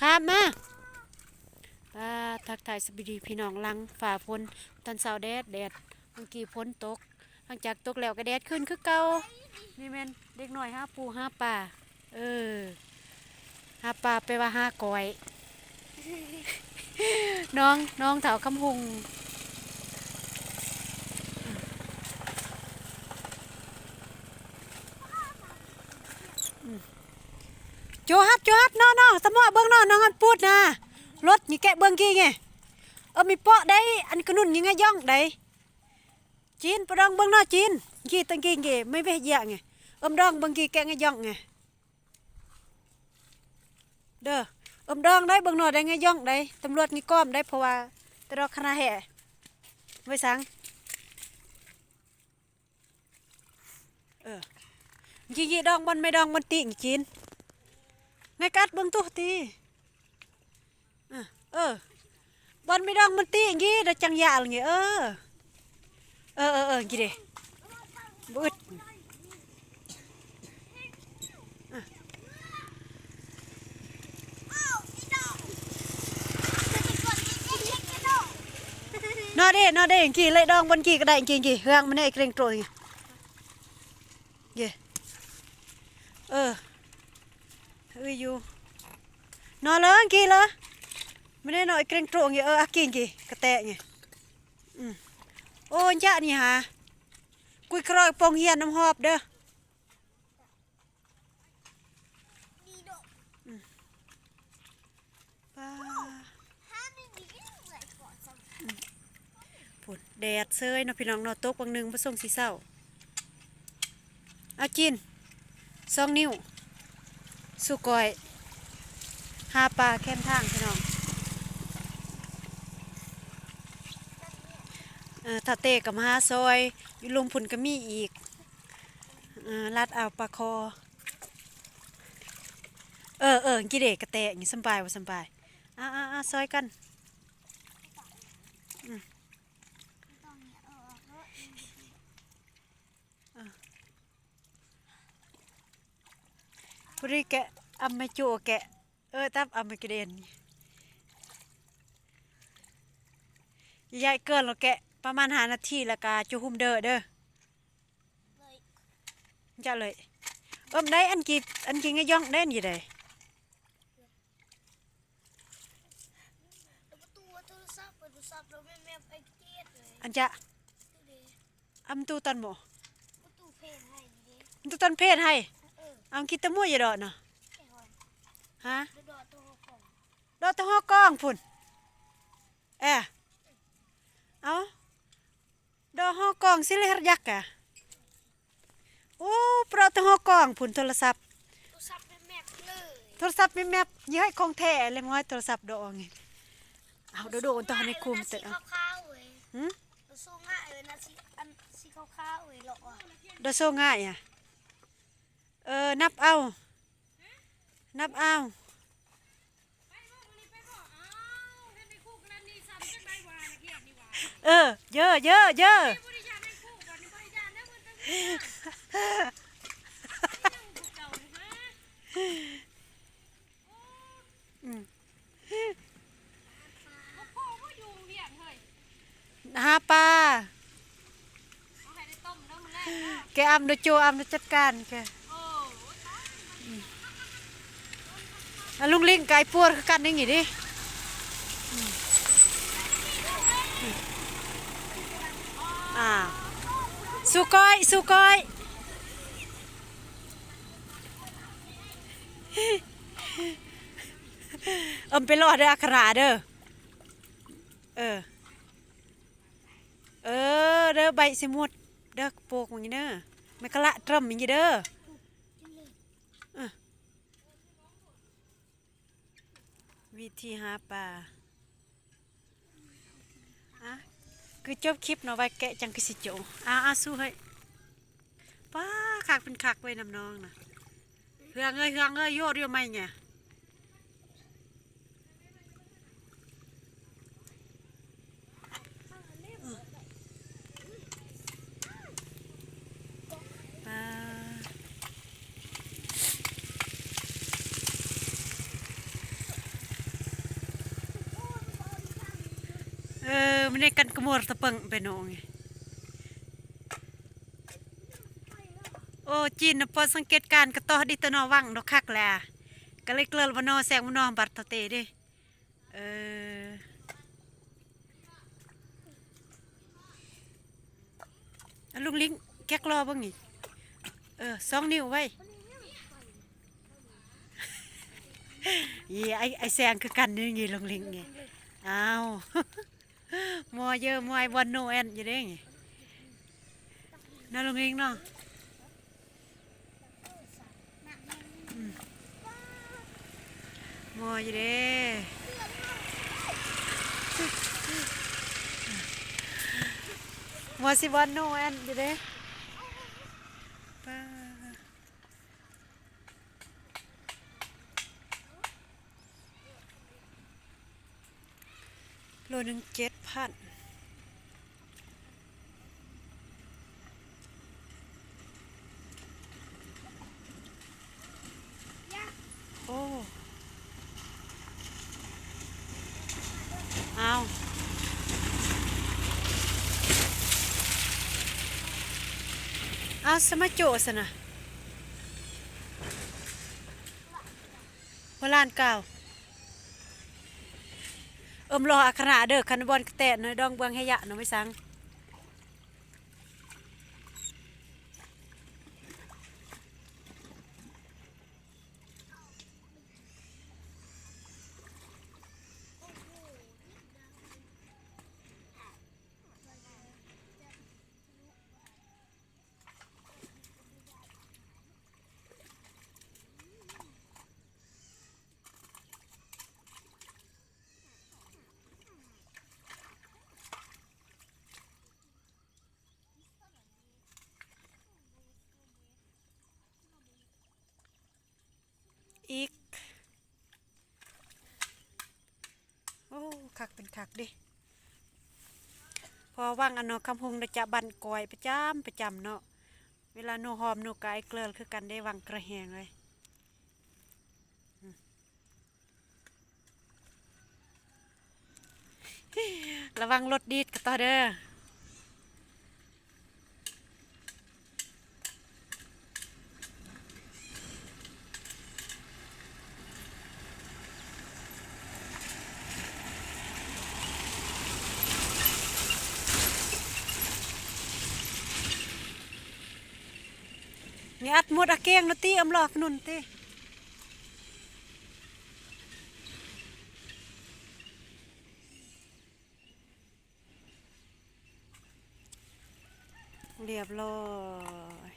ข้ามมาทักทายสวัสดีพี่น้องลังฝ่าฝนตอนเช้าแดดบางกีฝนตกหลังจากตกแล้วก็แดดขึ้นคือเก่านี่แม่นเด็กหน่อยหาปูหาปลาเออหาปลาไปว่าหาก้อยน้องเถาคำหุงโจฮัดน้องสมอเบิ้งน้องอันพูดนะรถนี่แกะเบิ้งกี่ไงมีเปาะได้อันกระนุ่นยังไงย่องได้จีนปรองเบิ้งน้อจีนกี่ตังกี่ไงไม่เวทยะไงดองเบิ้งกี่แกะไงย่องไงเด้อดองได้เบิ้งน้อได้ไงย่องได้ตำรวจนี่ก้อมได้เพราะว่าแต่เราคณะแห่ไว้สังยี่ดองบนไม่ดองบนติ่งจีนในกัดเบิ้งตัวตีบอลไม่ดองมันตีอย่างงี้เราจังยาอะไรเงี้ยกี่เด้บึดนอเด้กี่เลยดองบนกี่ก็ได้กี่เฮืองมันเนี่ยเกรงโตรยอยู่นอเลยกี่เลยไม่ได้หน่อยเกรงโตรยกินกี่กระแตไงโอ้ยจ้านี่ฮะกุยครอยปองเฮียนน้ำหอบเด้อผุดแดดเซยน้องพี่น้องนอตกบางหนึ่งผสมสีเศร้าเอากิน2 นิ้วสุกอยหาปลาแค่ทางพี่น้องถ้าเตะกับมาซอยอยู่ลุมพุ่นก็มีอีกลัดเอาปลาคอกี่เด็กกระแตอย่างสบายว่าสบายซอยกันพอดีแกอำไม่โจแกตับอำไม่กระเด็นยายเกินแล้วแกประมาณ5 นาทีแล้วก็จูหุ่มเด้อจะเลยได้อันกี่ไงย่องได้อันกี่ได้อันจะตูตันหมอตูตันเพศให้คิดตะมั่วอย่าดอกเนาะฮะดอกตะหอกองพุ่นเอาดอกหอกองสิเลหยักอะโอ้ปลาตะหอกองพุ่นโทรศัพท์ไม่แมปยี่ให้คงแท้เลยมั้งโทรศัพท์ดอกไงเอาโดนตอนในคุมเสร็จเอาโซ่ง่ายเลยนะสีขาวๆเลยหรอดโซ่ง่ายอ่ะนับเอาเยอะหาปลาแกอำโดยโจอำโดยจัดการแกลุงลิงไก่ปวดกันนี่งี้ดิสุก้อยไปรอดเด้ออัคราเด้อเด้อใบสิมุดเด้อโปกอย่างนี้เด้อไม่กะละตรมอย่างนี้เด้อวิธีหาปลาคือจบคลิปเนาะไว้แกะจังกิสิโจสู้ให้ป้าคักเป็นคักไว้น้ำน้องนะเฮืองโยดเรียวไม่ไง มันได้กันกระมวลตะเปิงไปหนองไงโอ้จีนน่ะพอสังเกตการณ์กระต่อดิตะนอวังดอกคักแลก็เลยเกลือบ่นอแซงบ่นอบัดเทาเตเด้เอออะลุงลิงแก๊กรอเบิ่งนี่2 นิ้วไว้ยี่ไอแซงคือกันนี่ไงลุงลิงไงอ้าว มัวเยอะมัวไอ้บอลโนแอนอยู่เด้ไงน่าลุงลิงเนาะมัวอยู่เด้มัวสิบอลโนแอนอยู่เด้ป้าโลนึง7,000โอ้เอาเอาสมาโจสนะวลานเก่ารออักขระเด้อคันบอลแตะหน่อยดองเบืองให้ยะหน่อยไม่สังอีกโอ้คักเป็นคักดิพอว่างอันเนาะคำพุงได้จะบันกอยประจำเนาะเวลาโนหอมโนกายเกลือคือกันได้วังกระแหงเลยระวังรถดีดกันต่อเด้อนี่อัดหมดอะเกียงนตีหลอกนุ่นตีเรียบร้อย